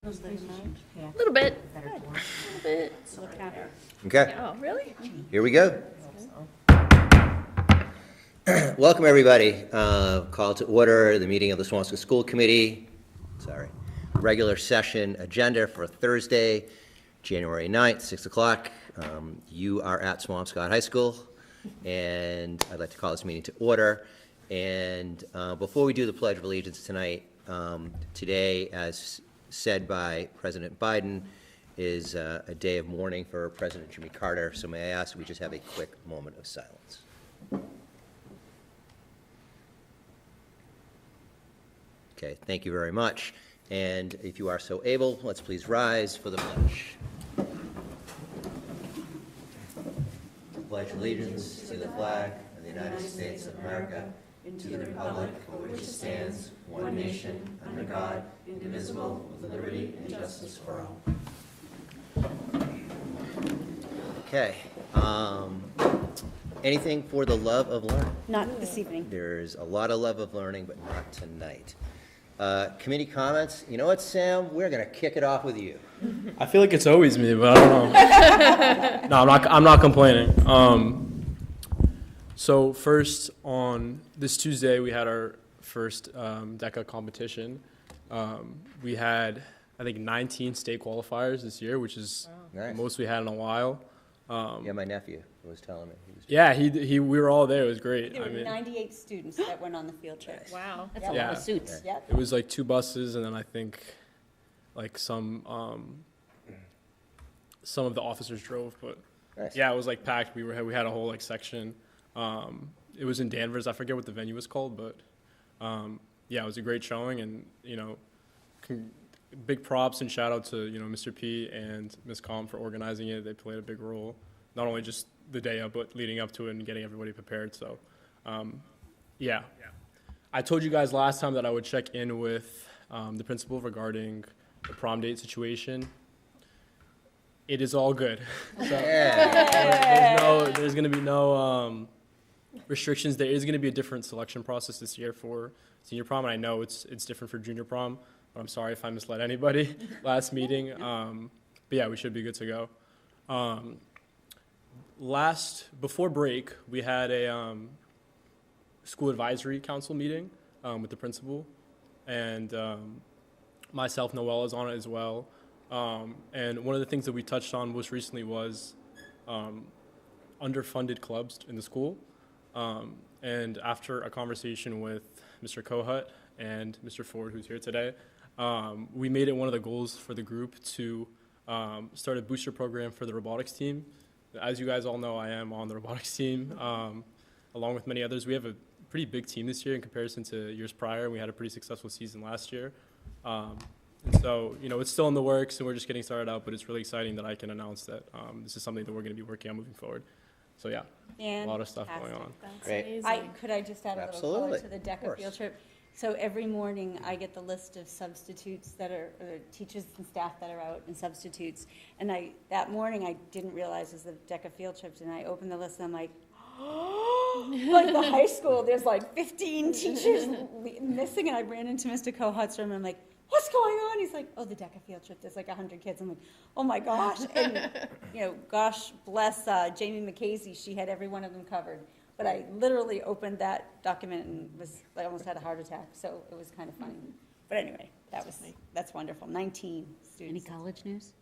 A little bit. Good. A little bit. Okay, Oh, really? here we go. Welcome, everybody. Call to order the meeting of the Swampscott School Committee. Regular session agenda for Thursday, January 9th, 6 o'clock. You are at Swampscott High School, and I'd like to call this meeting to order. And before we do the Pledge of Allegiance tonight, today, as said by President Biden, is a day of mourning for President Jimmy Carter. So may I ask that we just have a quick moment of silence. Okay, thank you very much. And if you are so able, let's please rise for the pledge. Pledge allegiance to the flag of the United States of America, and to the republic for which it stands, one nation, under God, indivisible, with liberty and justice for all. Okay. Anything for the love of learning? Not this evening. There's a lot of love of learning, but not tonight. Committee comments. You know what, Sam? We're going to kick it off with you. I feel like it's always me, but I don't know. No, I'm not complaining. So first, on this Tuesday, we had our first DECA competition. We had, I think, 19 state qualifiers this year, which is Nice. the most we had in a while. Yeah, my nephew was telling me. Yeah, we were all there. It was great. There were 98 students that went on the field trip. Wow. That's That's a a lot Yeah. of suits. Yep. It was like 2 buses, and then I think like some of the officers drove. But Nice. yeah, it was like packed. We had a whole like section. It was in Danvers. I forget what the venue was called, but yeah, it was a great showing, and big props and shout out to Mr. P and Ms. Com for organizing it. They played a big role, not only just the day of, but leading up to it and getting everybody prepared. So, yeah. I told you guys last time that I would check in with the principal regarding the prom date situation. It is all good. So, there's going to be no restrictions. There is going to be a different selection process this year for senior prom, and I know it's different for junior prom, but I'm sorry if I misled anybody last meeting. But yeah, we should be good to go. Before break, we had a school advisory council meeting with the principal, and myself, Noelle, is on it as well. And one of the things that we touched on most recently was underfunded clubs in the school. And after a conversation with Mr. Kohut and Mr. Ford, who's here today, we made it one of the goals for the group to start a booster program for the robotics team. As you guys all know, I am on the robotics team, along with many others. We have a pretty big team this year in comparison to years prior. We had a pretty successful season last year. And so, it's still in the works, and we're just getting started out, but it's really exciting that I can announce that this is something that we're going to be working on moving forward. So, yeah, a lot of stuff going on. Great. Could I just add a little Absolutely. color to the Of DECA course. field trip? So every morning I get the list of substitutes that are, or teachers and staff that are out and substitutes. And that morning I didn't realize it was the DECA field trip, and I opened the list and I'm like, like the high school, there's like 15 teachers missing, and I ran into Mr. Kohut's room and I'm like, what's going on? He's like, oh, the DECA field trip, there's like 100 kids. I'm like, oh my gosh. And, gosh bless Jamie McCasey, she had every one of them covered. But I literally opened that document and I almost had a heart attack, so it was kind of funny. But anyway, that's wonderful. 19 students. Any college news?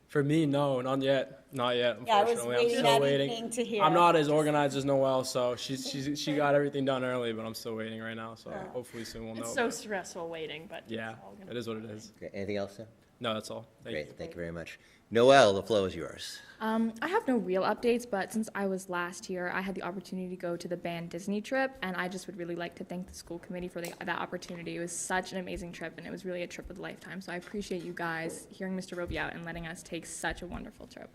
For me, no, not yet. Not yet, Yeah, I was unfortunately. waiting I'm that still waiting. evening to hear. I'm not as organized as Noelle, so she got everything done early, but I'm still waiting right now. So hopefully soon we'll know. It's so stressful waiting, but Yeah, it's all gonna it is what it is. Okay, anything else, Sam? No, that's all. Thank you. Great, thank you very much. Noelle, the floor is yours. I have no real updates, but since I was last here, I had the opportunity to go to the band Disney trip, and I just would really like to thank the school committee for that opportunity. It was such an amazing trip, and it was really a trip of a lifetime. So I appreciate you guys hearing Mr. Roby out and letting us take such a wonderful trip.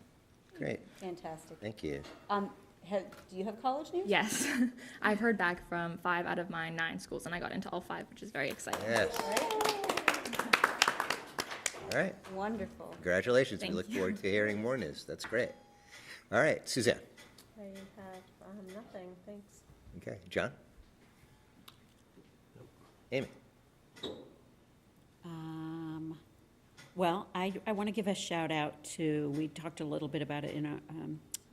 Great, Fantastic. thank you. Do you have college news? Yes, I've heard back from 5 out of my 9 schools, and I got into all 5, which is very exciting. Yes, all right. Wonderful. Congratulations. Thank We look you. forward to hearing more news. That's great. All right, Suzanne. I have nothing, thanks. Okay, John? Amy? Well, I want to give a shout out to, we talked a little bit about it in our,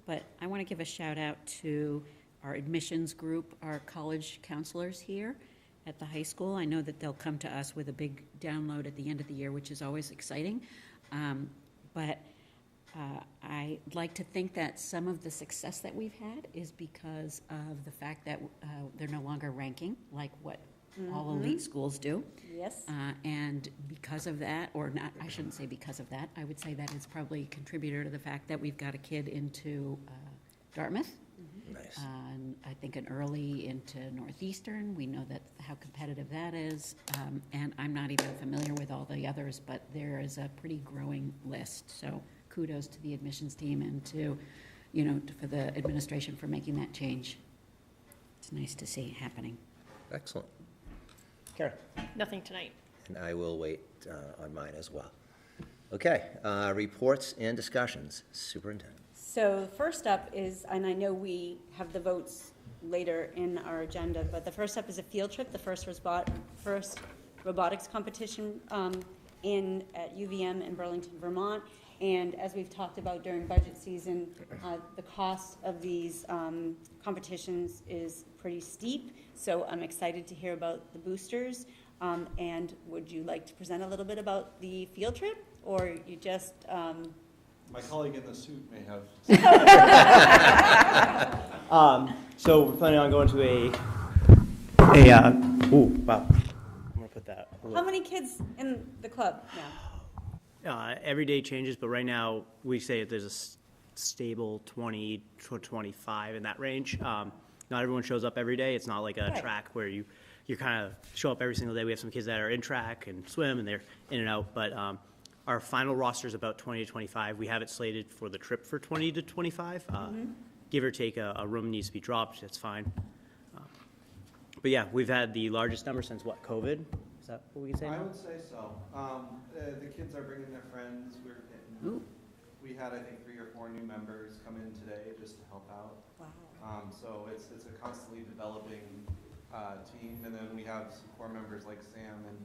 but I want to give a shout out to our admissions group, our college counselors here at the high school. I know that they'll come to us with a big download at the end of the year, which is always exciting. But I'd like to think that some of the success that we've had is because of the fact that they're no longer ranking like what all elite schools do. Yes. And because of that, or not, I shouldn't say because of that, I would say that is probably a contributor to the fact that we've got a kid into Dartmouth. Nice. And I think an early into Northeastern. We know that how competitive that is. And I'm not even familiar with all the others, but there is a pretty growing list. So kudos to the admissions team and to, for the administration for making that change. It's nice to see it happening. Excellent. Karen? Nothing tonight. And I will wait on mine as well. Okay, reports and discussions. Superintendent. So first up is, and I know we have the votes later in our agenda, but the first up is a field trip, the first robotics competition at UVM in Burlington, Vermont. And as we've talked about during budget season, the cost of these competitions is pretty steep. So I'm excited to hear about the boosters. And would you like to present a little bit about the field trip, or you just? My colleague in the suit may have. So we're planning on going to wow. I'm gonna put that. How many kids in the club now? Every day changes, but right now we say there's a stable 20 to 25 in that range. Not everyone shows up every day. It's not like a track where you kind of show up every single day. We have some kids that are in track and swim, and they're in and out. But our final roster is about 20 to 25. We have it slated for the trip for 20 to 25. Give or take, a room needs to be dropped. That's fine. But yeah, we've had the largest number since what, COVID? Is that what we can say now? I would say so. The kids are bringing their friends. We had, I think, 3 or 4 new members come in today just to help out. Wow. So it's a constantly developing team, and then we have some core members like Sam and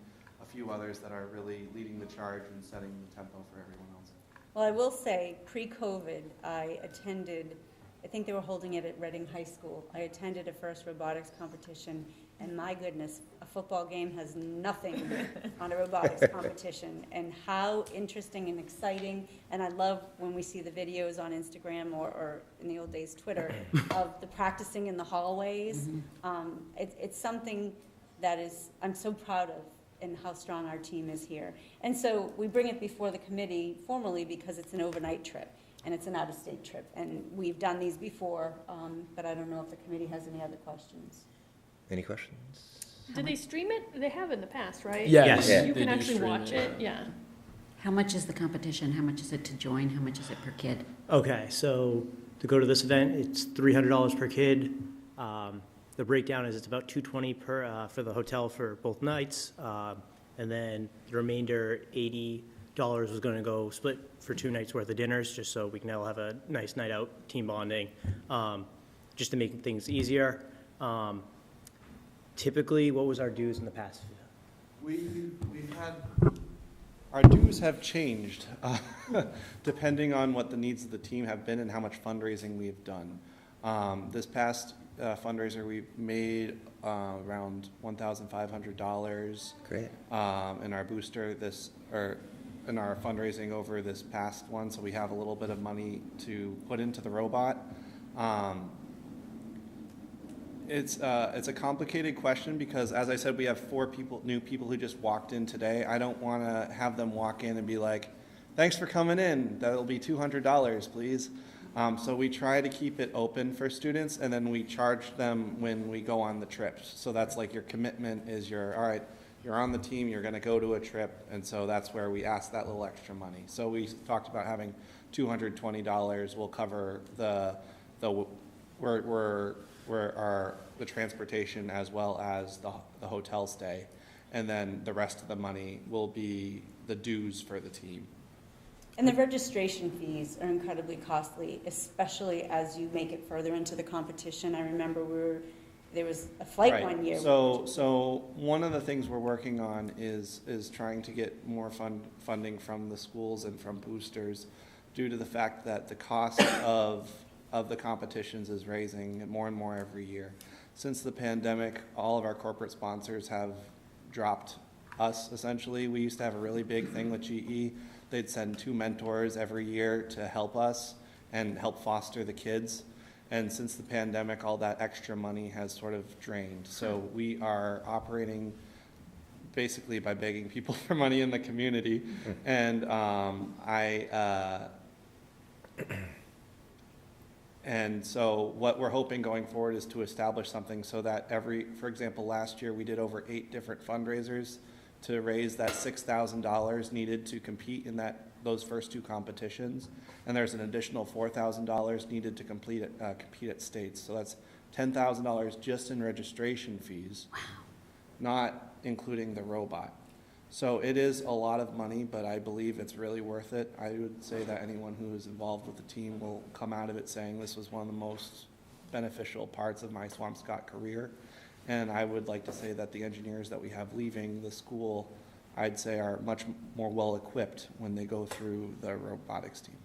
a few others that are really leading the charge and setting the tempo for everyone else. Well, I will say, pre-COVID, I attended, I think they were holding it at Reading High School. I attended a first robotics competition, and my goodness, a football game has nothing on a robotics competition. And how interesting and exciting, and I love when we see the videos on Instagram or in the old days, Twitter, of the practicing in the hallways. It's something that is, I'm so proud of, and how strong our team is here. And so we bring it before the committee formally because it's an overnight trip and it's an out-of-state trip. And we've done these before, but I don't know if the committee has any other questions. Any questions? Did they stream it? They have in the past, right? Yes. Yeah. You They can do actually stream watch it, yeah. How much is the competition? How much is it to join? How much is it per kid? Okay, so to go to this event, it's $300 per kid. The breakdown is it's about $220 per for the hotel for both nights, and then the remainder $80 was going to go split for 2 nights worth of dinners, just so we can all have a nice night out, team bonding, just to make things easier. Typically, what was our dues in the past? We've had, our dues have changed depending on what the needs of the team have been and how much fundraising we've done. This past fundraiser, we made around $1,500. Great. In our booster in our fundraising over this past one, so we have a little bit of money to put into the robot. It's a complicated question because, as I said, we have 4 new people who just walked in today. I don't want to have them walk in and be like, "Thanks for coming in. That'll be $200, please." So we try to keep it open for students, and then we charge them when we go on the trips. So that's like your commitment is all right, you're on the team, you're going to go to a trip, and so that's where we ask that little extra money. So we talked about having $220 will cover the transportation as well as the hotel stay, and then the rest of the money will be the dues for the team. And the registration fees are incredibly costly, especially as you make it further into the competition. I remember there was a flight Right. one year. So one of the things we're working on is trying to get more funding from the schools and from boosters due to the fact that the cost of the competitions is raising more and more every year. Since the pandemic, all of our corporate sponsors have dropped us, essentially. We used to have a really big thing with GE. They'd send 2 mentors every year to help us and help foster the kids. And since the pandemic, all that extra money has sort of drained. So we are operating basically by begging people for money in the community. And and so what we're hoping going forward is to establish something so that for example, last year we did over 8 different fundraisers to raise that $6,000 needed to compete in those first 2 competitions. And there's an additional $4,000 needed to compete at states. So that's $10,000 just in registration fees, not including the robot. So it is a lot of money, but I believe it's really worth it. I would say that anyone who is involved with the team will come out of it saying this was one of the most beneficial parts of my Swampscott career. And I would like to say that the engineers that we have leaving the school, I'd say, are much more well-equipped when they go through the robotics team.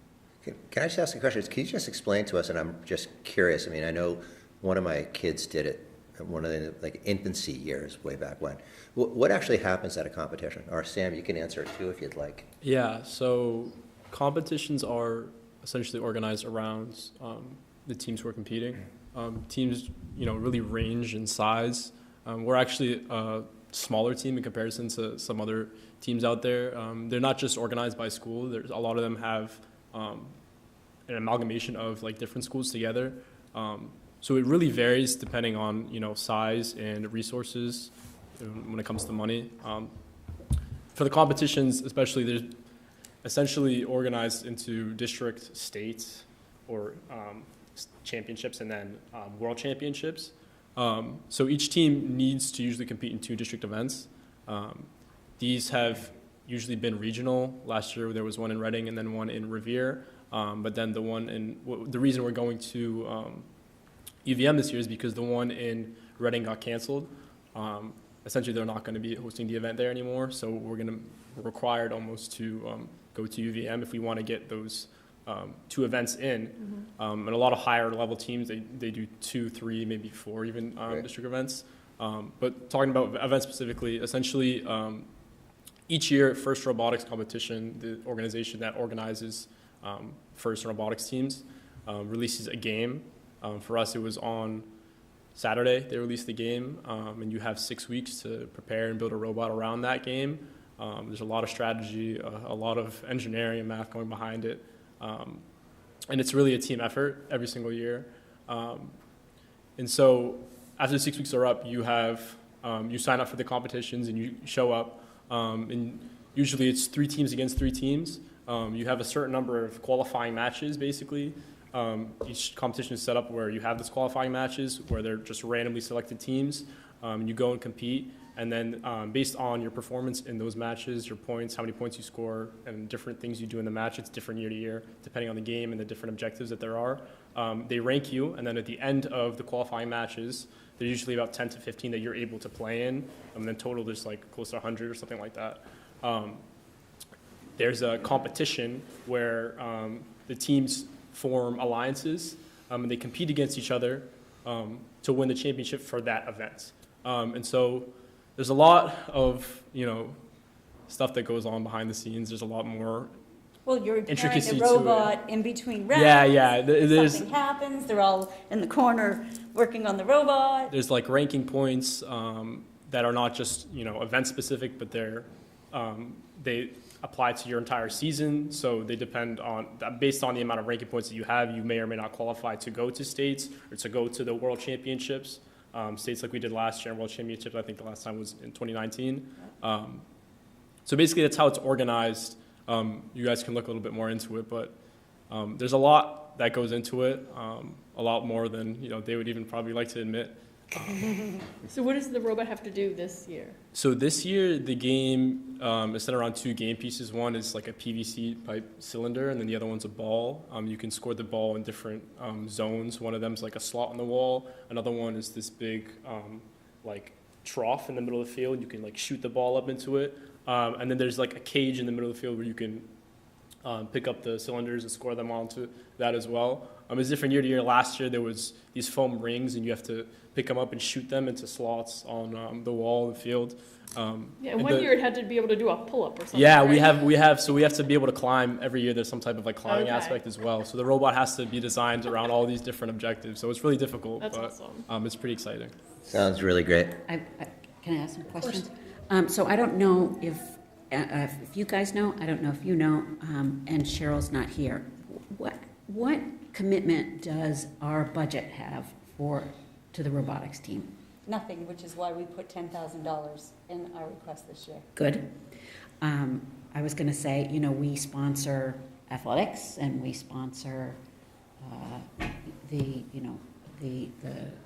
Can I just ask a question? Can you just explain to us, and I'm just curious, I mean, I know one of my kids did it in one of the infancy years way back when. What actually happens at a competition? Or Sam, you can answer it too if you'd like. Yeah, so competitions are essentially organized around the teams who are competing. Teams, really range in size. We're actually a smaller team in comparison to some other teams out there. They're not just organized by school. There's a lot of them have an amalgamation of different schools together. So it really varies depending on size and resources when it comes to money. For the competitions, especially, they're essentially organized into district, state, or championships, and then world championships. So each team needs to usually compete in 2 district events. These have usually been regional. Last year there was one in Reading and then one in Revere. But then the reason we're going to UVM this year is because the one in Reading got canceled. Essentially, they're not going to be hosting the event there anymore. So we're required almost to go to UVM if we want to get those 2 events in. And a lot of higher level teams, they do 2, 3, maybe 4 even district events. But talking about events specifically, essentially each year, First Robotics Competition, the organization that organizes First Robotics teams, releases a game. For us, it was on Saturday they released the game, and you have 6 weeks to prepare and build a robot around that game. There's a lot of strategy, a lot of engineering and math going behind it. And it's really a team effort every single year. And so after the 6 weeks are up, you sign up for the competitions and you show up. And usually it's 3 teams against 3 teams. You have a certain number of qualifying matches, basically. Each competition is set up where you have these qualifying matches where they're just randomly selected teams. And you go and compete. And then based on your performance in those matches, your points, how many points you score, and different things you do in the match, it's different year to year, depending on the game and the different objectives that there are. They rank you, and then at the end of the qualifying matches, there's usually about 10 to 15 that you're able to play in. And then total, there's close to 100 or something like that. There's a competition where the teams form alliances, and they compete against each other to win the championship for that event. And so there's a lot of, stuff that goes on behind the scenes. There's a lot more Well, you're repairing intricacy the to robot in between rounds. Yeah. Something happens, they're all in the corner working on the robot. There's ranking points that are not just, event specific, but they apply to your entire season. So they depend on, based on the amount of ranking points that you have, you may or may not qualify to go to states or to go to the world championships. States like we did last year, world championships, I think the last time was in 2019. So basically that's how it's organized. You guys can look a little bit more into it, but there's a lot that goes into it, a lot more than they would even probably like to admit. So what does the robot have to do this year? So this year, the game is centered around two game pieces. One is like a PVC pipe cylinder, and then the other one's a ball. You can score the ball in different zones. One of them is like a slot on the wall. Another one is this big like trough in the middle of the field. You can like shoot the ball up into it. And then there's like a cage in the middle of the field where you can pick up the cylinders and score them onto that as well. It's different year to year. Last year there was these foam rings, and you have to pick them up and shoot them into slots on the wall of the field. Yeah, and one year it had to be able to do a pull-up or something. Yeah, right? we have to be able to climb every year. There's some type of like climbing Okay. aspect as well. So the robot has to be designed around all these different objectives. So it's really difficult, That's but awesome. it's pretty exciting. Sounds really great. Can I ask some questions? So I don't know if you guys know, I don't know if you know, and Cheryl's not here. What commitment does our budget have to the robotics team? Nothing, which is why we put $10,000 in our request this year. Good. I was going to say, we sponsor athletics and we sponsor the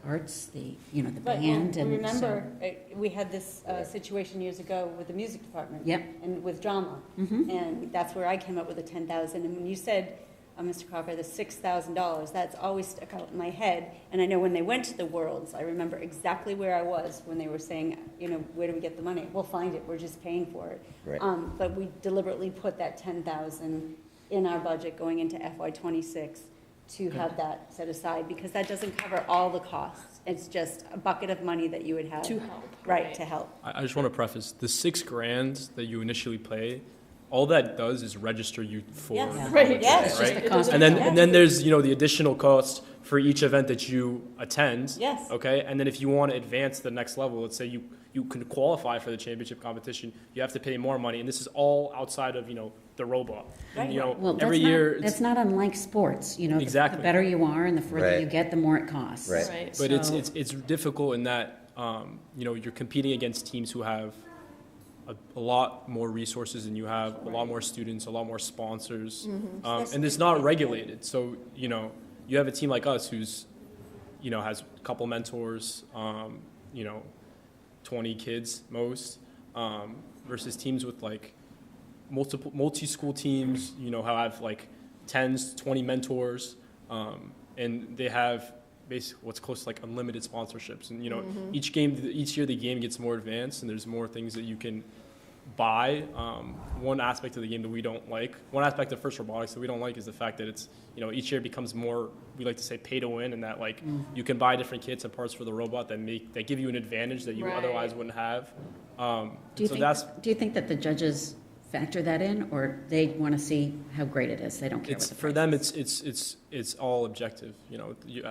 arts, the Right, band. well, And remember, we had this situation years ago with the music department. Yep. And with drama. Mhm. And that's where I came up with the 10,000. And when you said, Mr. Crocker, the $6,000, that's always stuck out in my head. And I know when they went to the Worlds, I remember exactly where I was when they were saying, where do we get the money? We'll find it, we're just paying for it. Right. But we deliberately put that 10,000 in our budget going into FY '26 to have that set aside, because that doesn't cover all the costs. It's just a bucket of money that you would have. To help, Right, right. to help. I just want to preface the $6,000 that you initially pay. All that does is register you for Yes. Yeah. Right. Yes. It's just Right. the cost. And then there's the additional cost for each event that you attend. Yes. Okay. And then if you want to advance to the next level, let's say you can qualify for the championship competition, you have to pay more money, and this is all outside of the robot. And, Right. Well, every year. that's not unlike sports. Exactly. The better you are and the further Right. you get, the more it costs. Right. Right. But So- it's difficult in that you're competing against teams who have a lot more resources than you have, a lot more students, a lot more sponsors, and it's not regulated. So you have a team like us who's has a couple mentors, 20 kids most, versus teams with like multi-school teams, how have like 10s, 20 mentors, and they have basically what's close to like unlimited sponsorships. And each year the game gets more advanced, and there's more things that you can buy. One aspect of the game that we don't like, one aspect of FIRST Robotics that we don't like is the fact that it's, each year becomes more, we like to say pay to win, and that like you can buy different kits and parts for the robot that give you an advantage that you Right. otherwise wouldn't have. Do you think that the judges factor that in, or they want to see how great it is? They don't care what the For price them, is? it's all objective.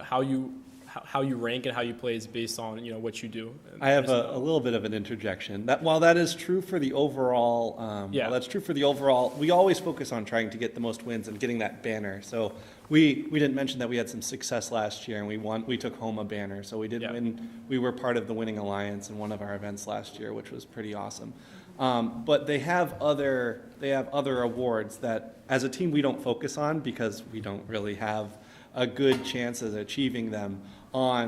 How you rank and how you play is based on what you do. And I have there's a little bit of an interjection. While that is true for the overall, Yeah. while that's true for the overall, we always focus on trying to get the most wins and getting that banner. So we didn't mention that we had some success last year, and we took home a banner. So we did Yeah. win. We were part of the winning alliance in one of our events last year, which was pretty awesome. But they have other awards that, as a team, we don't focus on because we don't really have a good chance of achieving them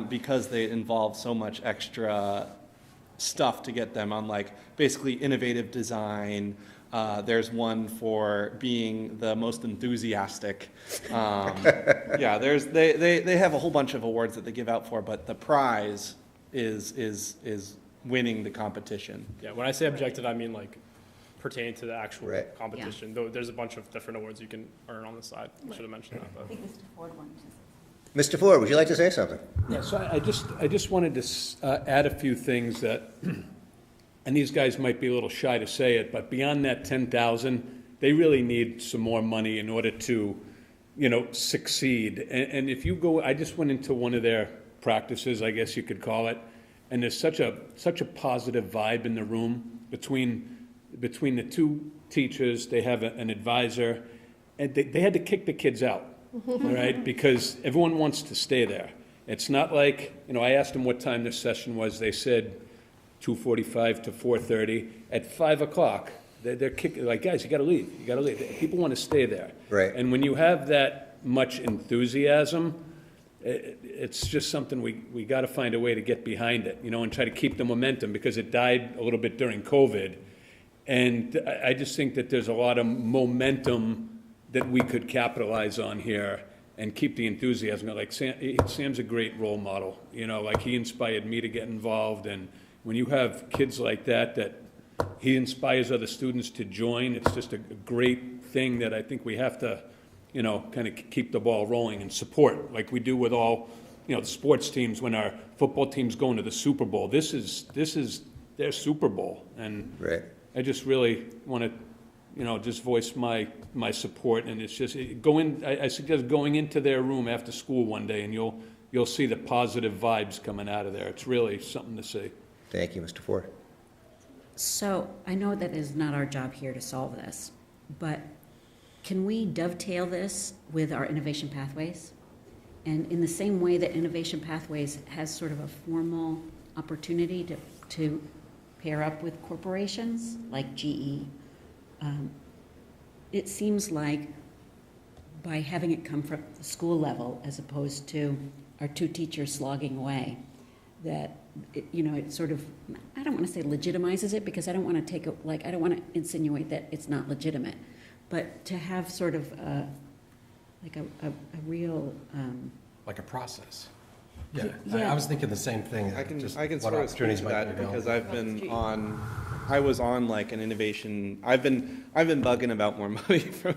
because they involve so much extra stuff to get them on, like basically innovative design. There's one for being the most enthusiastic. Yeah, they have a whole bunch of awards that they give out for, but the prize is winning the competition. Yeah, when I say objective, I mean like pertaining to the actual Right. competition. Though there's a bunch of different awards you can earn on the side. I should have mentioned that. I But. think Mr. Ford wanted to. Mr. Ford, would you like to say something? Yeah, so I just wanted to add a few things that, and these guys might be a little shy to say it, but beyond that 10,000, they really need some more money in order to, succeed. And if you go, I just went into one of their practices, I guess you could call it, and there's such a positive vibe in the room between the two teachers. They have an advisor, and they had to kick the kids out. All right, because everyone wants to stay there. It's not like, I asked them what time this session was. They said 2:45 to 4:30. At 5 o'clock, they're kicking, like, guys, you got to leave. You got to leave. People want to stay there. Right. And when you have that much enthusiasm, it's just something we got to find a way to get behind it, and try to keep the momentum, because it died a little bit during COVID. And I just think that there's a lot of momentum that we could capitalize on here and keep the enthusiasm. Like Sam's a great role model, like he inspired me to get involved. And when you have kids like that he inspires other students to join, it's just a great thing that I think we have to, kind of keep the ball rolling and support, like we do with all, the sports teams when our football team's going to the Super Bowl. This is their Super Bowl. And Right. I just really want to, just voice my support. And it's just I suggest going into their room after school one day, and you'll see the positive vibes coming out of there. It's really something to see. Thank you, Mr. Ford. So I know that it is not our job here to solve this, but can we dovetail this with our innovation pathways? And in the same way that innovation pathways has sort of a formal opportunity to pair up with corporations like GE, it seems like by having it come from the school level as opposed to our two teachers slogging away, that it sort of, I don't want to say legitimizes it, because I don't want to I don't want to insinuate that it's not legitimate, but to have sort of a real like a process. Yeah. I was thinking the same thing. I can just sort what of speak opportunities to might be that available. because I was on like an innovation. I've been bugging about more money from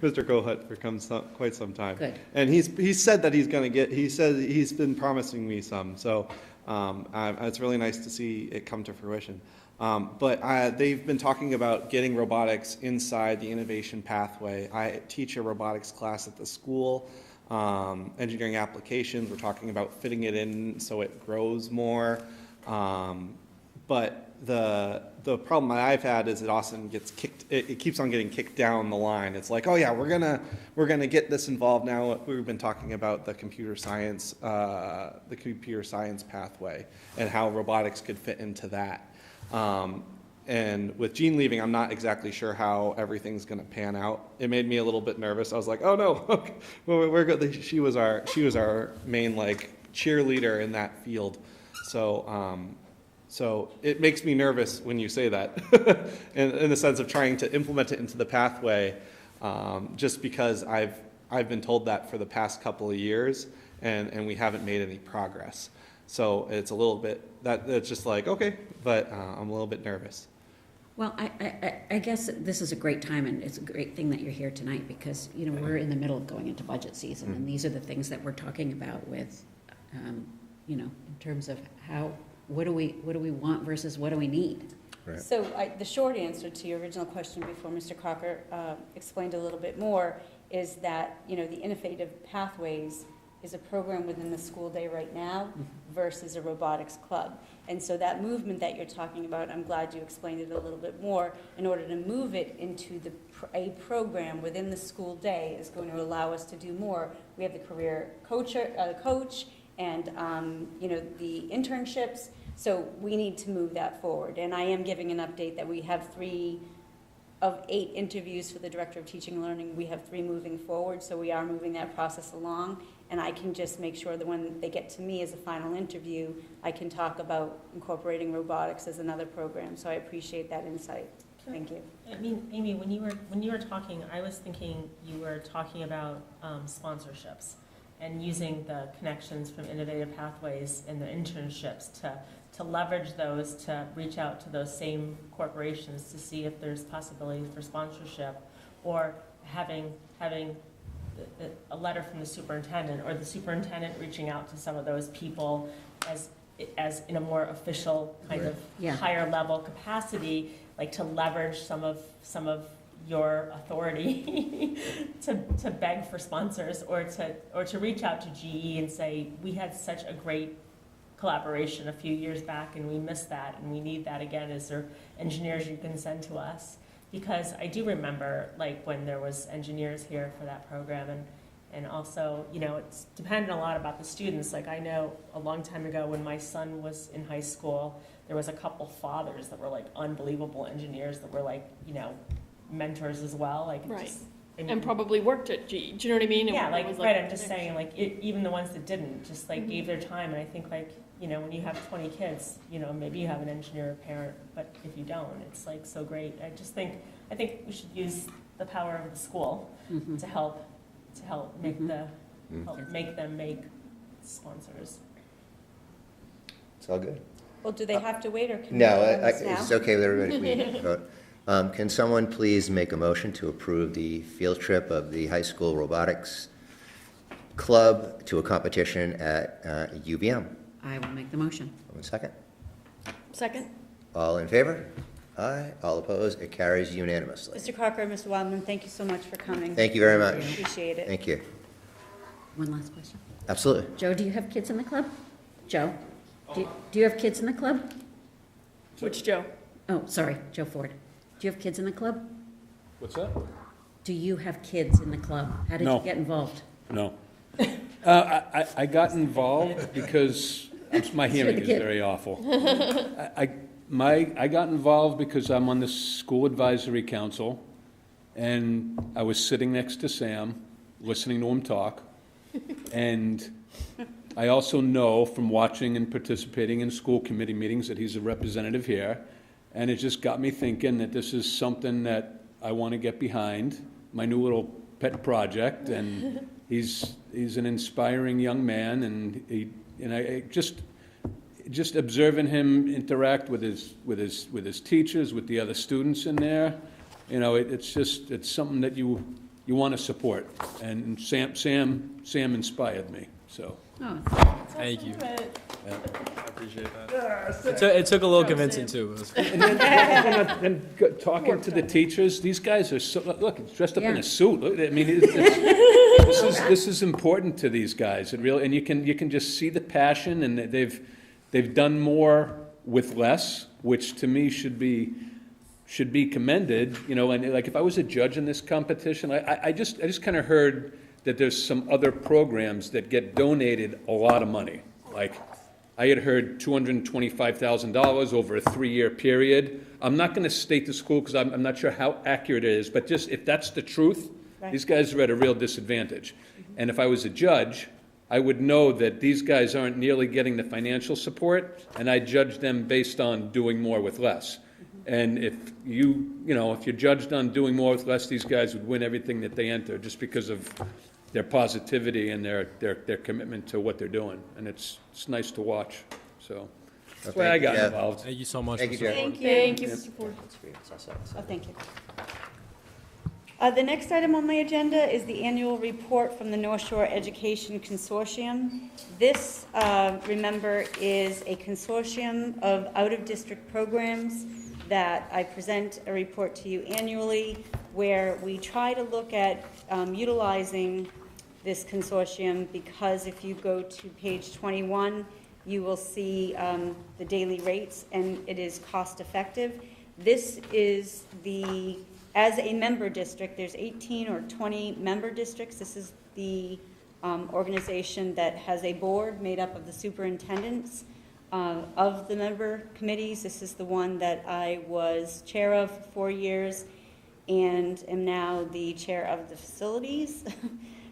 Mr. Kohut for quite some time. Good. And he's said that he's going to get. He said he's been promising me some. So it's really nice to see it come to fruition. But they've been talking about getting robotics inside the innovation pathway. I teach a robotics class at the school. Engineering applications, we're talking about fitting it in so it grows more. But the problem that I've had is it often gets kicked, it keeps on getting kicked down the line. It's like, oh yeah, we're gonna get this involved now. We've been talking about the computer science pathway and how robotics could fit into that. And with Jean leaving, I'm not exactly sure how everything's going to pan out. It made me a little bit nervous. I was like, "Oh no, okay. Well, we're good." She was our main cheerleader in that field. So it makes me nervous when you say that, in the sense of trying to implement it into the pathway, just because I've been told that for the past couple of years, and we haven't made any progress. So it's a little bit that's just like okay, but I'm a little bit nervous. Well, I guess this is a great time, and it's a great thing that you're here tonight, because we're in the middle of going into budget season, and these are the things that we're talking about with, in terms of what do we want versus what do we need. Right. So the short answer to your original question before Mr. Crocker explained a little bit more is that, the Innovative Pathways is a program within the school day right now versus a robotics club. And so that movement that you're talking about, I'm glad you explained it a little bit more, in order to move it into a program within the school day is going to allow us to do more. We have the career coach and the internships, so we need to move that forward. And I am giving an update that we have 3 of 8 interviews for the Director of Teaching and Learning. We have 3 moving forward, so we are moving that process along. And I can just make sure that when they get to me as a final interview, I can talk about incorporating robotics as another program. So I appreciate that insight. Thank you. I mean, Amy, when you were talking, I was thinking you were talking about sponsorships and using the connections from Innovative Pathways and the internships to leverage those to reach out to those same corporations to see if there's possibility for sponsorship, or having a letter from the superintendent, or the superintendent reaching out to some of those people as in a more official kind of higher level capacity, like to leverage some of your authority to beg for sponsors, or to reach out to GE and say, we had such a great collaboration a few years back and we missed that and we need that again. Is there engineers you can send to us? Because I do remember when there was engineers here for that program, and also, it's dependent a lot about the students. I know a long time ago when my son was in high school, there was a couple fathers that were unbelievable engineers that were mentors as well. Right. And probably worked at G, do you know what I mean? Yeah, It like, was right, I'm just saying, like, even the ones that didn't, just like gave their time, and I think like, you know, when you have 20 kids, you know, maybe you have an engineer or parent, but if you don't, it's like so great. I think we should use the power of the school to help make make them make sponsors. It's all good. Well, do they have to wait, or can we No, vote on this now? it's okay with everybody if we vote. Can someone please make a motion to approve the field trip of the high school robotics club to a competition at UVM? I will make the motion. 1 second. Second? All in favor? Aye. All opposed? It carries unanimously. Mr. Crocker, Mr. Wildman, thank you so much for coming. Thank you very much. Appreciate it. Thank you. One last question. Absolutely. Joe, do you have kids in the club? Joe? Do you have kids in the club? Which Joe? Oh, sorry, Joe Ford. Do you have kids in the club? What's that? Do you have kids in the club? How did you No. get involved? No. I got involved because my hearing is kid. very awful. I got involved because I'm on the school advisory council, and I was sitting next to Sam, listening to him talk, and I also know from watching and participating in school committee meetings that he's a representative here, and it just got me thinking that this is something that I want to get behind, my new little pet project, and he's an inspiring young man, and I just observing him interact with his teachers, with the other students in there, you know, it's something that you want to support, and Sam inspired me, so. Oh, Thank you. I appreciate that. It took a little convincing too. It was- And talking to the teachers, these guys are so, look, it's dressed up in Yeah. a suit. Look, I mean, this is important to these guys. It really, and you can just see the passion, and they've done more with less, which to me should be commended. You know, and like if I was a judge in this competition, I just kind of heard that there's some other programs that get donated a lot of money. Like, I had heard $225,000 over a 3-year period. I'm not going to state the school because I'm not sure how accurate it is, but just if that's the truth, these guys are at a real disadvantage. And if I was a judge, I would know that these guys aren't nearly getting the financial support, and I judge them based on doing more with less. And if if you're judged on doing more with less, these guys would win everything that they enter just because of their positivity and their commitment to what they're doing. And it's nice to watch, so that's why I got involved. Thank you so much. Thank you, Mr. Jeff. Ford. Thank you. Mr. Ford. Oh, thank you. The next item on the agenda is the annual report from the North Shore Education Consortium. This, remember, is a consortium of out-of-district programs that I present a report to you annually, where we try to look at utilizing this consortium, because if you go to page 21, you will see the daily rates, and it is cost-effective. This is as a member district, there's 18 or 20 member districts. This is the organization that has a board made up of the superintendents of the member committees. This is the one that I was chair of for 4 years and am now the chair of the facilities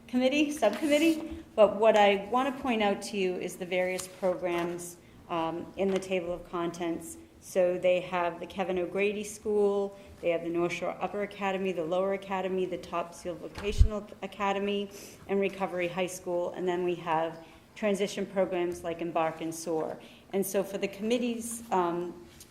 subcommittee. But what I want to point out to you is the various programs in the table of contents. So they have the Kevin O'Grady School, they have the North Shore Upper Academy, the Lower Academy, the Topsfield Vocational Academy, and Recovery High School, and then we have transition programs like Embark and Soar. And so for the committee's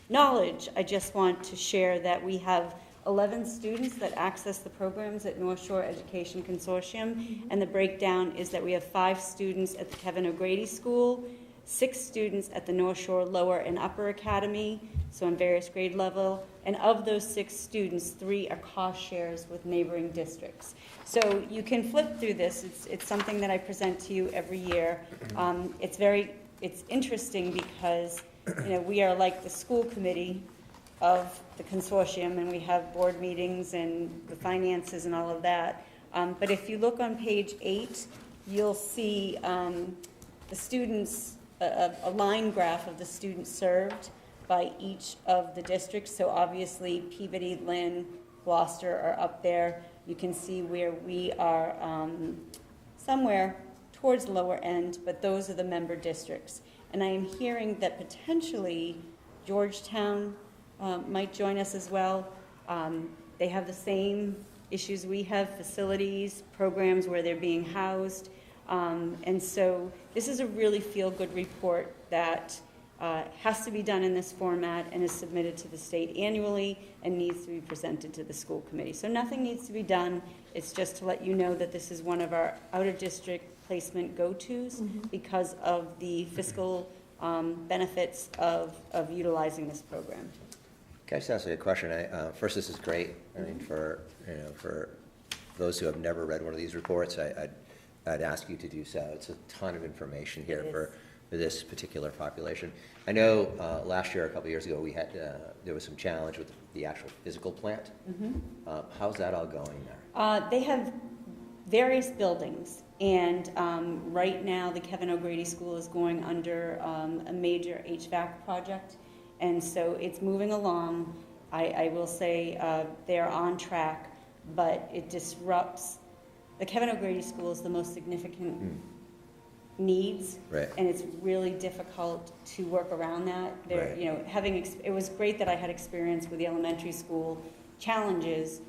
knowledge, I just want to share that we have 11 students that access the programs at North Shore Education Consortium, and the breakdown is that we have 5 students at the Kevin O'Grady School, 6 students at the North Shore Lower and Upper Academy, so on various grade level, and of those 6 students, 3 are cost shares with neighboring districts. So you can flip through this. It's something that I present to you every year. It's interesting because we are like the school committee of the consortium, and we have board meetings and the finances and all of that. But if you look on page 8, you'll see the students, a line graph of the students served by each of the districts. So obviously Peabody, Lynn, Gloucester are up there. you can see where we are somewhere towards the lower end, but those are the member districts. And I am hearing that potentially Georgetown might join us as well. They have the same issues we have, facilities, programs where they're being housed. And so this is a really feel-good report that has to be done in this format and is submitted to the state annually and needs to be presented to the school committee. So nothing needs to be done. It's just to let you know that this is one of our out-of-district placement go-tos because of the fiscal benefits of utilizing this program. Can I just ask you a question? First, this is great. I mean, for those who have never read one of these reports, I'd ask you to do so. It's a ton of information here for this particular population. I know last year, a couple of years ago, we had there was some challenge with the actual physical plant. How's that all going there? They have various buildings, and right now the Kevin O'Grady School is going under a major HVAC project, and so it's moving along. I will say they're on track, but it disrupts. The Kevin O'Grady School is the most significant needs, and it's really difficult to work around that. You know, it was great that I had experience with the elementary school challenges,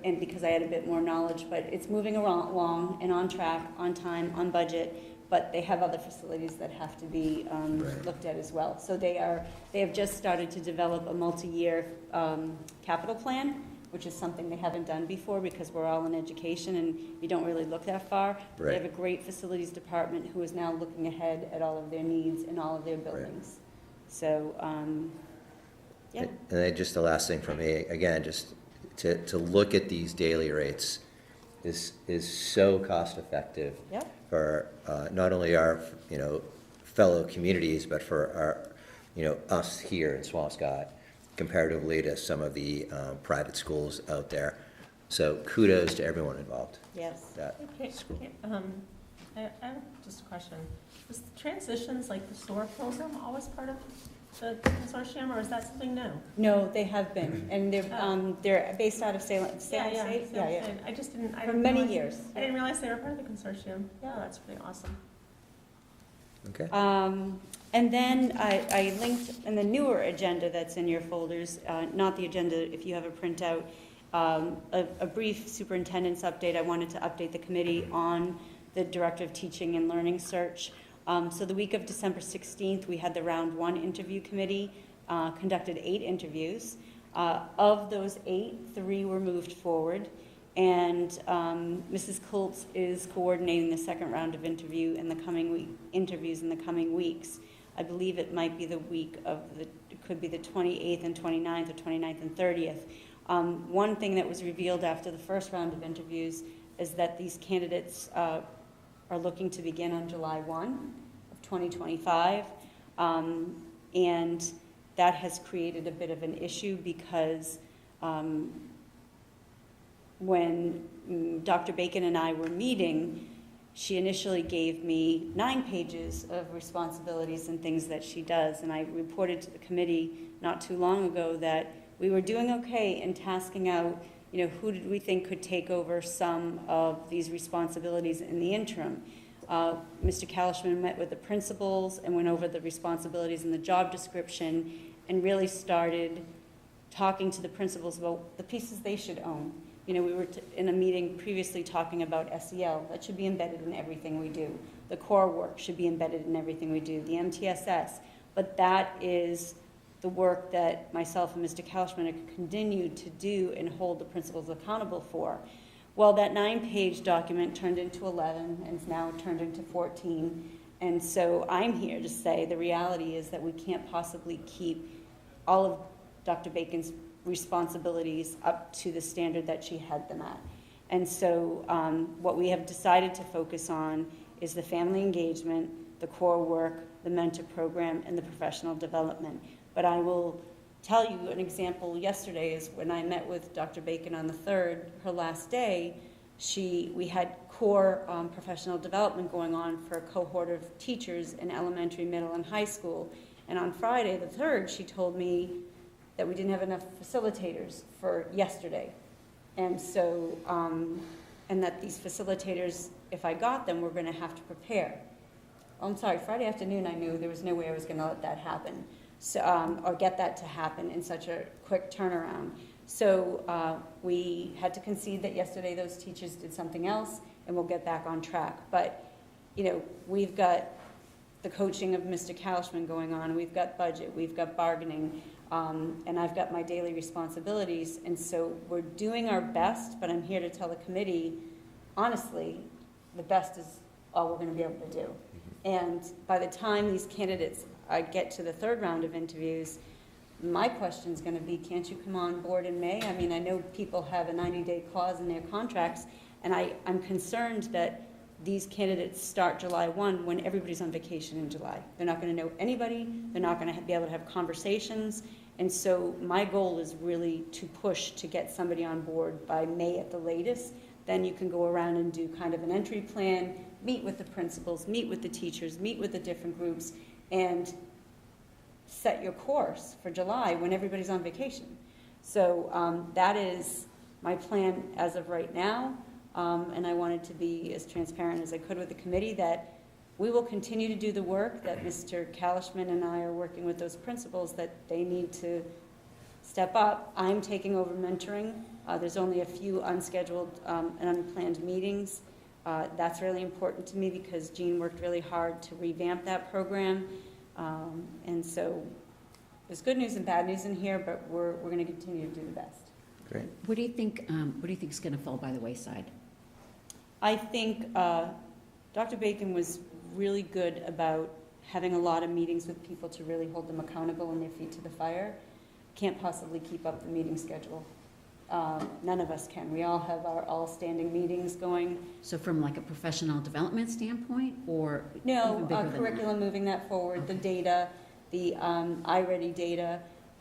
and because I had a bit more knowledge, but it's moving along and on track, on time, on budget, but they have other facilities that have to be looked at as well. So they have just started to develop a multi-year capital plan, which is something they haven't done before because we're all in education and you don't really look that far. They have a great facilities department who is now looking ahead at all of their needs in all of their buildings. So, yeah. And then just the last thing for me, again, just to look at these daily rates is so cost effective for not only our fellow communities, but for our us here in Swampscott, comparatively to some of the private schools out there. So kudos to everyone involved. Yes. I have just a question. Was the transitions, like the SOAR program, always part of the consortium, or is that something new? No, they have been, and they're based out of Salem State. I just didn't. For many years. I didn't realize they were part of the consortium. Yeah, that's pretty awesome. Okay. And then I linked in the newer agenda that's in your folders, not the agenda if you have a printout, a brief superintendent's update. I wanted to update the committee on the Director of Teaching and Learning search. So the week of December 16th, we had the round 1 interview committee, conducted 8 interviews. Of those 8, 3 were moved forward. And Mrs. Kultz is coordinating the second round of interviews in the coming weeks. I believe it might be the week of it could be the 28th and 29th or 29th and 30th. One thing that was revealed after the first round of interviews is that these candidates are looking to begin on July 1 of 2025. And that has created a bit of an issue because when Dr. Bacon and I were meeting, she initially gave me 9 pages of responsibilities and things that she does, and I reported to the committee not too long ago that we were doing okay in tasking out, who did we think could take over some of these responsibilities in the interim. Mr. Kalishman met with the principals and went over the responsibilities in the job description and really started talking to the principals about the pieces they should own. We were in a meeting previously talking about SEL. That should be embedded in everything we do. The core work should be embedded in everything we do. The MTSS. But that is the work that myself and Mr. Kalishman have continued to do and hold the principals accountable for. Well, that 9-page document turned into 11 and is now turned into 14. And so I'm here to say the reality is that we can't possibly keep all of Dr. Bacon's responsibilities up to the standard that she had them at. And so what we have decided to focus on is the family engagement, the core work, the mentor program, and the professional development. But I will tell you an example. Yesterday is when I met with Dr. Bacon on the 3rd, her last day, we had core professional development going on for a cohort of teachers in elementary, middle, and high school. And on Friday, the 3rd, she told me that we didn't have enough facilitators for yesterday. And so, and that these facilitators, if I got them, were going to have to prepare. Oh, I'm sorry, Friday afternoon, I knew there was no way I was going to let that happen, so, or get that to happen in such a quick turnaround. So we had to concede that yesterday those teachers did something else, and we'll get back on track. But, you know, we've got the coaching of Mr. Kalishman going on, we've got budget, we've got bargaining, and I've got my daily responsibilities, and so we're doing our best, but I'm here to tell the committee, honestly, the best is all we're gonna be able to do. And by the time these candidates get to the third round of interviews, my question's gonna be, can't you come on board in May? I mean, I know people have a 90-day clause in their contracts, and I'm concerned that these candidates start July 1 when everybody's on vacation in July. They're not gonna know anybody, they're not gonna be able to have conversations, and so my goal is really to push to get somebody on board by May at the latest. Then you can go around and do kind of an entry plan, meet with the principals, meet with the teachers, meet with the different groups, and set your course for July when everybody's on vacation. So that is my plan as of right now, and I wanted to be as transparent as I could with the committee that we will continue to do the work that Mr. Kalishman and I are working with those principals that they need to step up. I'm taking over mentoring. There's only a few unscheduled and unplanned meetings. That's really important to me because Jean worked really hard to revamp that program. And so there's good news and bad news in here, but we're going to continue to do the best. Great. What do you think is going to fall by the wayside? I think Dr. Bacon was really good about having a lot of meetings with people to really hold them accountable and their feet to the fire. Can't possibly keep up the meeting schedule. None of us can. We all have our all-standing meetings going. So from like a professional development standpoint, or No, even bigger than curriculum, moving that forward, the data, the iReady data,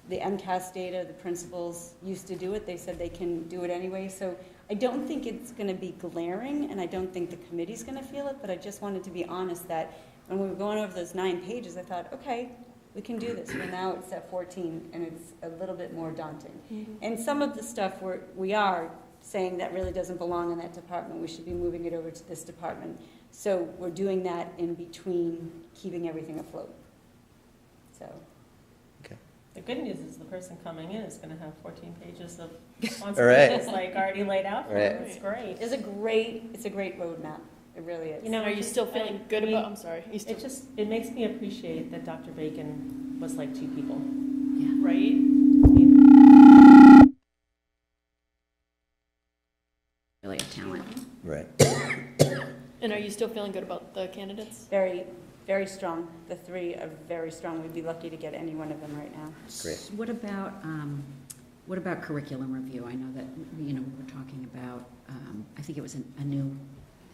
the MCAS data, the principals used to do it. They said they can do it anyway. So I don't think it's going to be glaring, and I don't think the committee's going to feel it, but I just wanted to be honest that when we were going over those 9 pages, I thought, okay, we can do this. Well, now it's at 14, and it's a little bit more daunting. Mm-hmm. And some of the stuff we are saying that really doesn't belong in that department. We should be moving it over to this department. So we're doing that in between keeping everything afloat. So. Okay. The good news is the person coming in is going to have 14 pages of All responsibilities right. like already laid out for Right. them. It's great. It's a great roadmap. It really is. You know, Are you still feeling good about, I'm sorry, you still, It makes me appreciate that Dr. Bacon was like 2 people. Yeah. right? really a talent. Right. And are you still feeling good about the candidates? Very, very strong. The 3 are very strong. We'd be lucky to get any one of them right now. Great. What about curriculum review? I know that, we were talking about, I think it was a new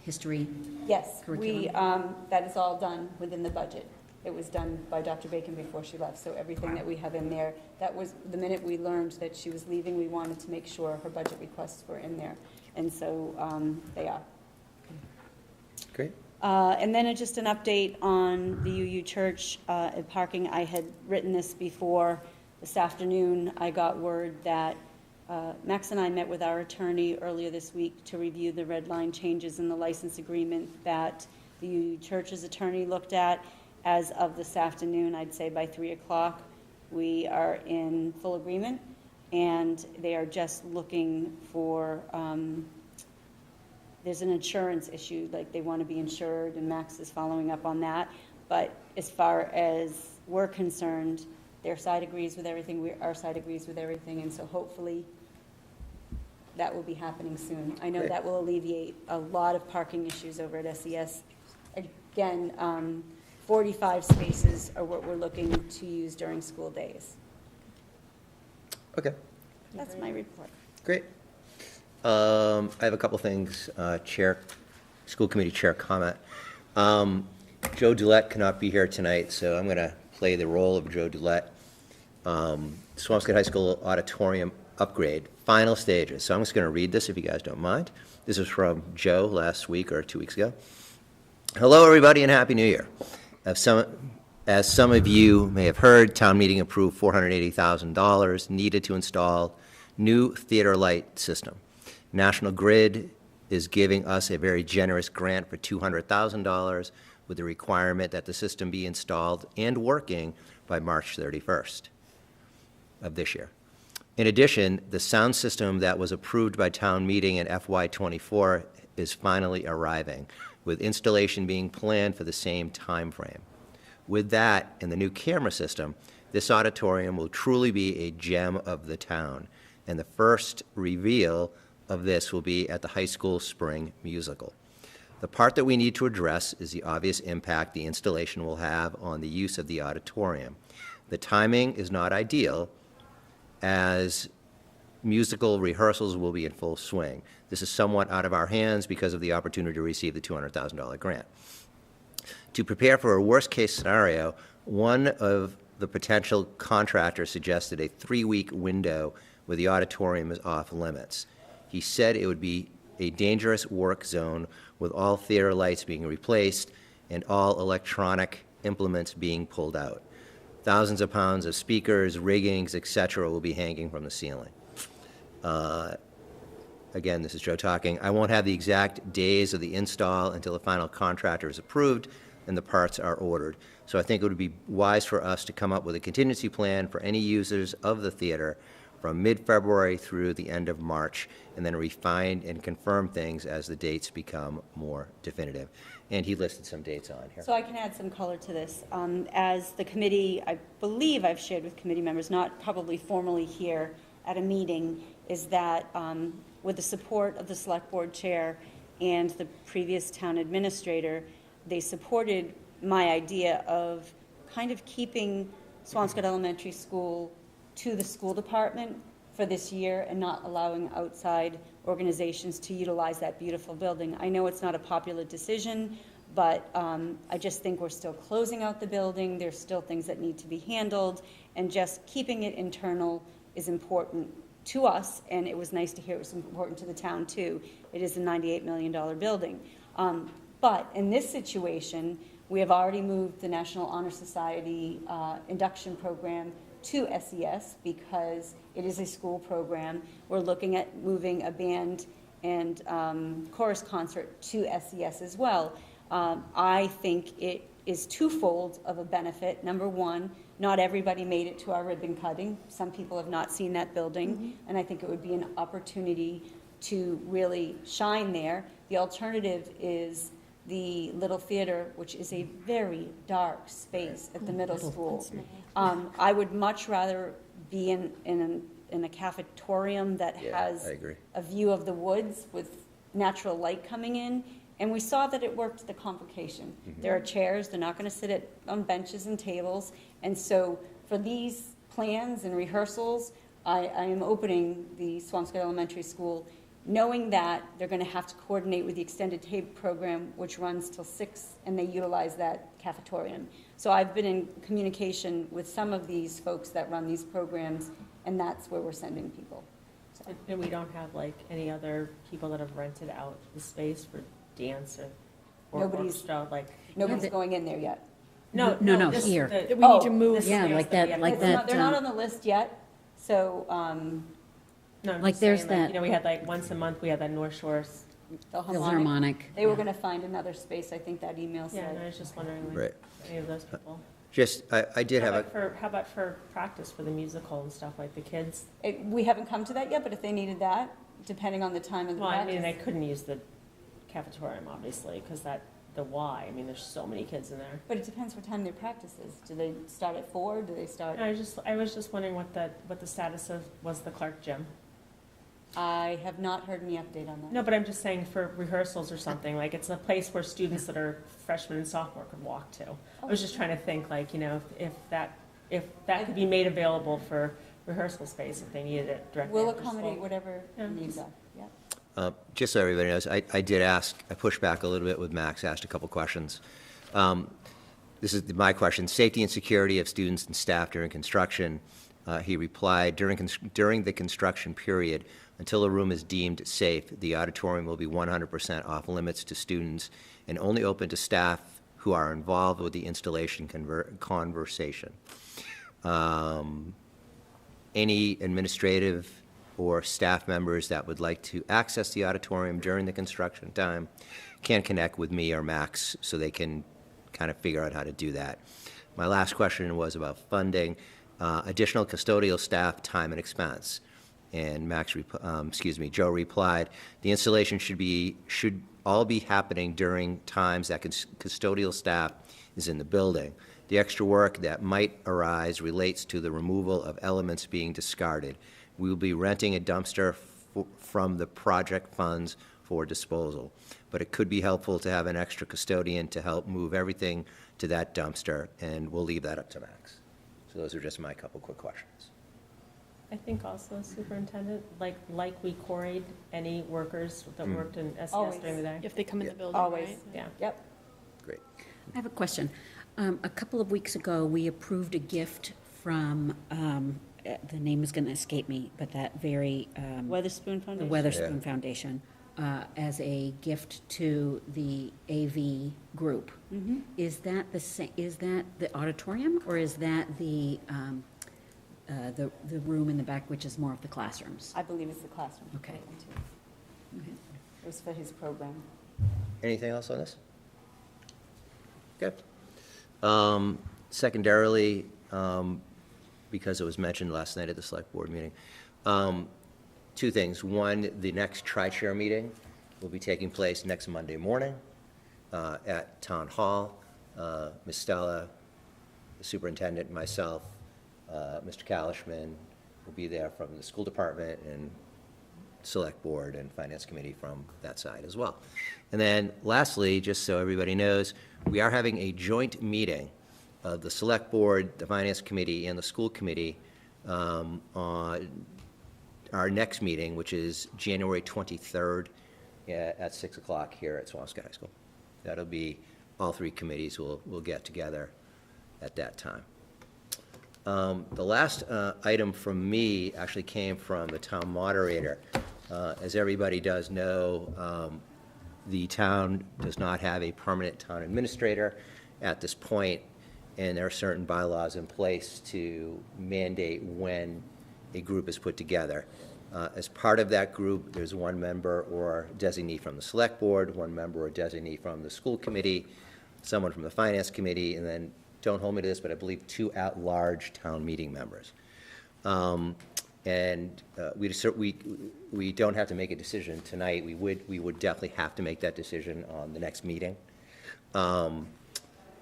history. Yes, Curriculum. that is all done within the budget. It was done by Dr. Bacon before she left, so everything that we have in there, that was, the minute we learned that she was leaving, we wanted to make sure her budget requests were in there. And so they are. Great. And then just an update on the UU Church parking. I had written this before. This afternoon, I got word that Max and I met with our attorney earlier this week to review the red line changes in the license agreement that the UU Church's attorney looked at. As of this afternoon, I'd say by 3 o'clock, we are in full agreement, and they are just looking for, there's an insurance issue, like they want to be insured, and Max is following up on that. But as far as we're concerned, their side agrees with everything, our side agrees with everything, and so hopefully that will be happening soon. I know Great. that will alleviate a lot of parking issues over at SES. Again, 45 spaces are what we're looking to use during school days. Okay. That's my report. Great. I have a couple things. School committee chair comment. Joe Dulett cannot be here tonight, so I'm going to play the role of Joe Dulett. Swampscott High School Auditorium upgrade, final stages. So I'm just going to read this if you guys don't mind. This is from Joe last week or 2 weeks ago. Hello, everybody, and Happy New Year. As some of you may have heard, town meeting approved $480,000 needed to install new theater light system. National Grid is giving us a very generous grant for $200,000 with the requirement that the system be installed and working by March 31st of this year. In addition, the sound system that was approved by town meeting in FY24 is finally arriving, with installation being planned for the same time frame. With that and the new camera system, this auditorium will truly be a gem of the town, and the first reveal of this will be at the high school spring musical. The part that we need to address is the obvious impact the installation will have on the use of the auditorium. The timing is not ideal, as musical rehearsals will be in full swing. This is somewhat out of our hands because of the opportunity to receive the $200,000 grant. To prepare for a worst-case scenario, one of the potential contractors suggested a 3-week window where the auditorium is off limits. He said it would be a dangerous work zone with all theater lights being replaced and all electronic implements being pulled out. Thousands of pounds of speakers, riggings, etc. will be hanging from the ceiling. Again, this is Joe talking. I won't have the exact days of the install until the final contractor is approved and the parts are ordered. So I think it would be wise for us to come up with a contingency plan for any users of the theater from mid-February through the end of March, and then refine and confirm things as the dates become more definitive. And he listed some dates on here. So I can add some color to this. As the committee, I believe I've shared with committee members, not probably formally here at a meeting, is that with the support of the select board chair and the previous town administrator, they supported my idea of kind of keeping Swampscott Elementary School to the school department for this year and not allowing outside organizations to utilize that beautiful building. I know it's not a popular decision, but I just think we're still closing out the building. There's still things that need to be handled, and just keeping it internal is important to us, and it was nice to hear it was important to the town too. It is a $98 million building. But in this situation, we have already moved the National Honor Society induction program to SES because it is a school program. We're looking at moving a band and chorus concert to SES as well. I think it is twofold of a benefit. Number one, not everybody made it to our ribbon cutting. Some people have not seen that building, and I think it would be an opportunity to really shine there. The alternative is the Little Theater, which is a very dark space at the middle school. I would much rather be in a cafetorium that has a view of the woods with natural light coming in. And we saw that it worked to the convocation. There are chairs, they're not going to sit on benches and tables. And so for these plans and rehearsals, I am opening the Swampscott Elementary School knowing that they're going to have to coordinate with the extended tape program, which runs till 6, and they utilize that cafetorium. So I've been in communication with some of these folks that run these programs, and that's where we're sending people. So. And we don't have like any other people that have rented out the space for dance or orchestra, like nobody's going in there yet. No, this- here. the- We need to move. this Yeah, space like we that- have like to- that. They're not on the list yet, so No, I'm like just there's saying, that- you know, we had like once a month, we had that North Shores. the Philharmonic. They were going to find another space, I think that email Yeah, and I said. was just wondering, like, Right. any of those people. Just, I did How have a, about for, how about for practice for the musical and stuff, like the kids? We haven't come to that yet, but if they needed that, depending on the time of the Well, I practice. mean, they couldn't use the cafetorium, obviously, because the Y, I mean, there's so many kids in there. But it depends what time their practice is. Do they start at 4? Do they start? I was just wondering what the status of, was the Clark Gym? I have not heard any update on that. No, but I'm just saying for rehearsals or something, like, it's a place where students that are freshmen and sophomore could walk to. I was just trying to think, like, you know, if that could be made available for rehearsal space, if they needed it directly We'll after accommodate school. whatever Yeah, needs just- are. Yeah. just so everybody knows, I did ask, I pushed back a little bit with Max, asked a couple questions. This is my question: safety and security of students and staff during construction. He replied, during the construction period, until a room is deemed safe, the auditorium will be 100% off limits to students and only open to staff who are involved with the installation conversation. Any administrative or staff members that would like to access the auditorium during the construction time can connect with me or Max so they can kind of figure out how to do that. My last question was about funding, additional custodial staff, time and expense. And Joe replied, the installation should all be happening during times that custodial staff is in the building. The extra work that might arise relates to the removal of elements being discarded. We will be renting a dumpster from the project funds for disposal, but it could be helpful to have an extra custodian to help move everything to that dumpster, and we'll leave that up to Max. So those are just my couple quick questions. I think also, Superintendent, like we quarried any workers that worked in SES Always. during the day. If they come in the building, Always. right? Yeah. Yep. Great. I have a question. A couple of weeks ago, we approved a gift from, the name is going to escape me, but that very, Weatherspoon the Foundation? Weatherspoon Yeah. Foundation, as a gift to the AV group. Mm-hmm. Is that is that the auditorium, or is that the room in the back, which is more of the classrooms? I believe it's the classroom. Okay. Okay. It was for his program. Anything else on this? Okay. Secondarily, because it was mentioned last night at the select board meeting, two things. One, the next tri-chair meeting will be taking place next Monday morning at Town Hall. Ms. Stella, the superintendent, myself, Mr. Kalishman will be there from the school department, and select board and finance committee from that side as well. And then lastly, just so everybody knows, we are having a joint meeting of the select board, the finance committee, and the school committee on our next meeting, which is January 23rd at 6 o'clock here at Swampscott High School. That'll be, all three committees will get together at that time. The last item from me actually came from the town moderator. As everybody does know, the town does not have a permanent town administrator at this point, and there are certain bylaws in place to mandate when a group is put together. As part of that group, there's one member or designee from the select board, one member or designee from the school committee, someone from the finance committee, and then, don't hold me to this, but I believe 2 at-large town meeting members. We don't have to make a decision tonight. We would definitely have to make that decision on the next meeting.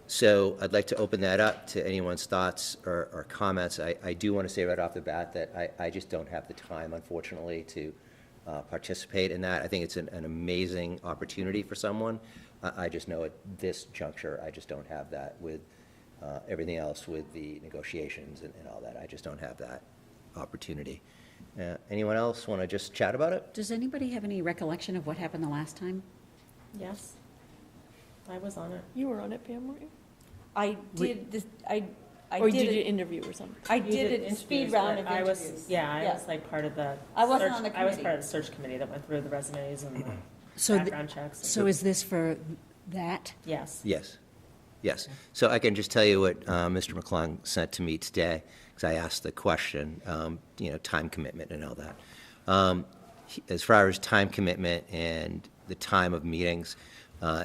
So I'd like to open that up to anyone's thoughts or comments. I do want to say right off the bat that I just don't have the time, unfortunately, to participate in that. I think it's an amazing opportunity for someone. I just know at this juncture, I just don't have that with everything else, with the negotiations and all that. I just don't have that opportunity. Anyone else want to just chat about it? Does anybody have any recollection of what happened the last time? Yes. I was on it. You were on it, Pam, weren't you? I did this, I Or did did an it, interview or something? I You did a interviews, speed round of but I interviews. was, I was like part of the. I wasn't search- on the I was committee. part of the search committee that went through the resumes and the So, background checks. so is this for that? Yes. Yes, yes. So I can just tell you what Mr. McClung sent to me today, because I asked the question, time commitment and all that. As far as time commitment and the time of meetings,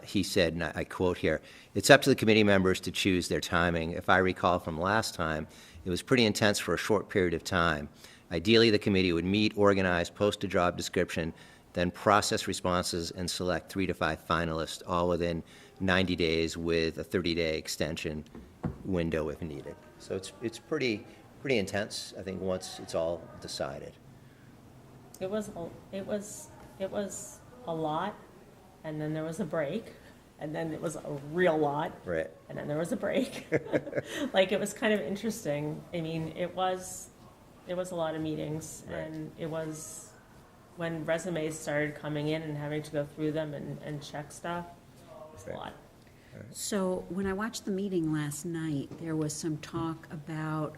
he said, and I quote here, "It's up to the committee members to choose their timing. If I recall from last time, it was pretty intense for a short period of time. Ideally, the committee would meet, organize, post a job description, then process responses and select 3 to 5 finalists, all within 90 days with a 30-day extension window if needed." So it's pretty intense, I think, once it's all decided. It was a lot, and then there was a break, and then it was a real lot. Right. And then there was a break. Like, it was kind of interesting. I mean, it was a lot of meetings, Right. and it was, when resumes started coming in and having to go through them and check stuff, it was a Right. lot. So when I watched the meeting last night, there was some talk about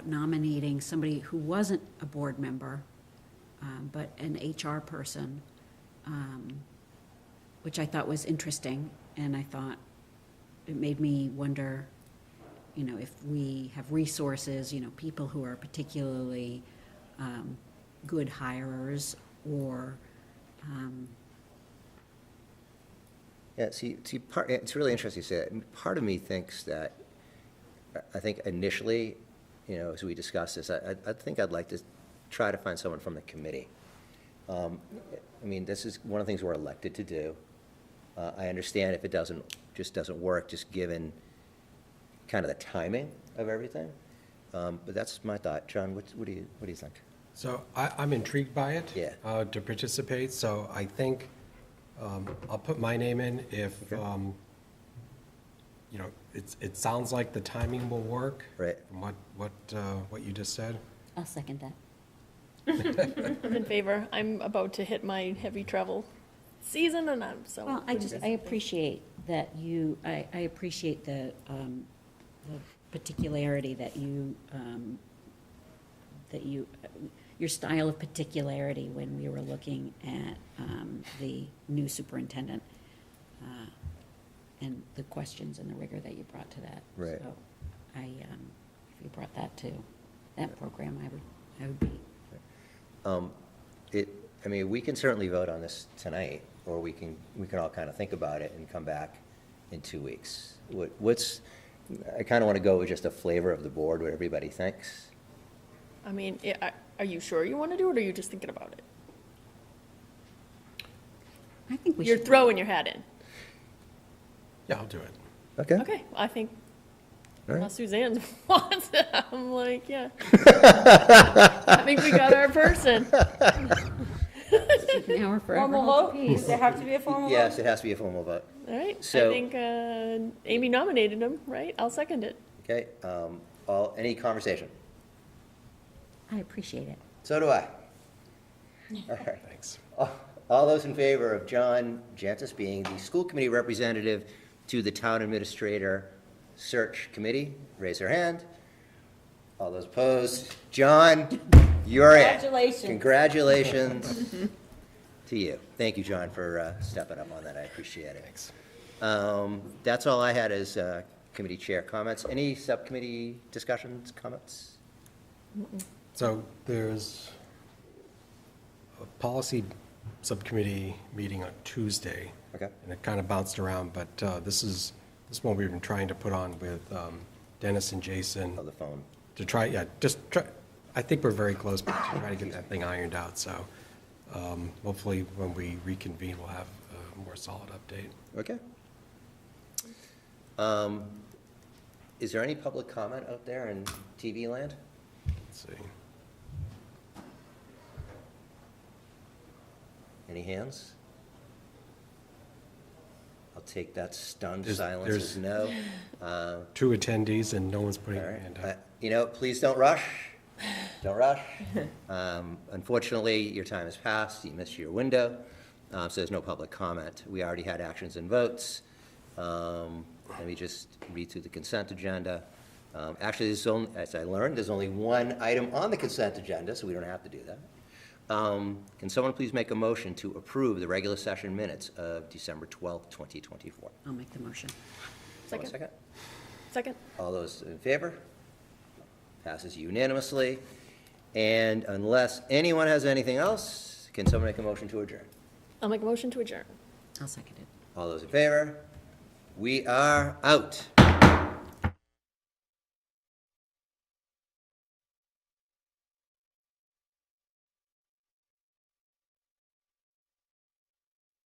nominating somebody who wasn't a board member, but an HR person, which I thought was interesting, and I thought it made me wonder, you know, if we have resources, you know, people who are particularly good hirers or, Yeah, see, it's really interesting you say that. Part of me thinks that, I think initially, you know, as we discussed this, I think I'd like to try to find someone from the committee. I mean, this is one of the things we're elected to do. I understand if it doesn't work, just given kind of the timing of everything. But that's my thought. John, what do you think? So I'm intrigued by it. Yeah. To participate, so I think I'll put my name in if, Okay. you know, it sounds like the timing will work. Right. From what you just said. I'll second that. I'm in favor. I'm about to hit my heavy travel season, and I'm so. Well, I appreciate that I appreciate the particularity that your style of particularity when we were looking at the new superintendent, and the questions and the rigor that you brought to that. Right. So if you brought that to that program, I would be. I mean, we can certainly vote on this tonight, or we can all kind of think about it and come back in 2 weeks. I kind of want to go with just a flavor of the board, what everybody thinks. I mean, are you sure you want to do it, or are you just thinking about it? I think we You're should. throwing your hat in. Yeah, I'll do it. Okay. Okay, I think, All right. well, Suzanne wants it. I'm like, yeah. I think we got our person. Now we're forever Formal held vote? to peace. Does there have to be a formal vote? Yes, it has to be a formal vote. All right, I So- think Amy nominated him, right? I'll second it. Okay, any conversation? I appreciate it. So do I. All right. Thanks. All those in favor of John Jantis being the school committee representative to the town administrator search committee, raise their hand. All those opposed? John, you're in. Congratulations. Congratulations to you. Thank you, John, for stepping up on that. I appreciate it. Thanks. That's all I had as committee chair comments. Any subcommittee discussions, comments? So there's a policy subcommittee meeting on Tuesday. Okay. And it kind of bounced around, but this one we've been trying to put on with Dennis and Jason. On the phone. To try, I think we're very close to try to get that thing ironed out, so hopefully when we reconvene, we'll have a more solid update. Okay. Is there any public comment out there in TV land? Let's see. Any hands? I'll take that stunned There's- silence as no. 2 attendees and no one's putting All their right. hand up. You know, please don't rush. Don't rush. Unfortunately, your time has passed. You missed your window. So there's no public comment. We already had actions and votes. Let me just read through the consent agenda. Actually, as I learned, there's only one item on the consent agenda, so we don't have to do that. Can someone please make a motion to approve the regular session minutes of December 12th, 2024? I'll make the motion. One Second. Second. All those in favor? Passes unanimously. And unless anyone has anything else, can someone make a motion to adjourn? I'll make a motion to adjourn. I'll second it. All those in favor? We are out.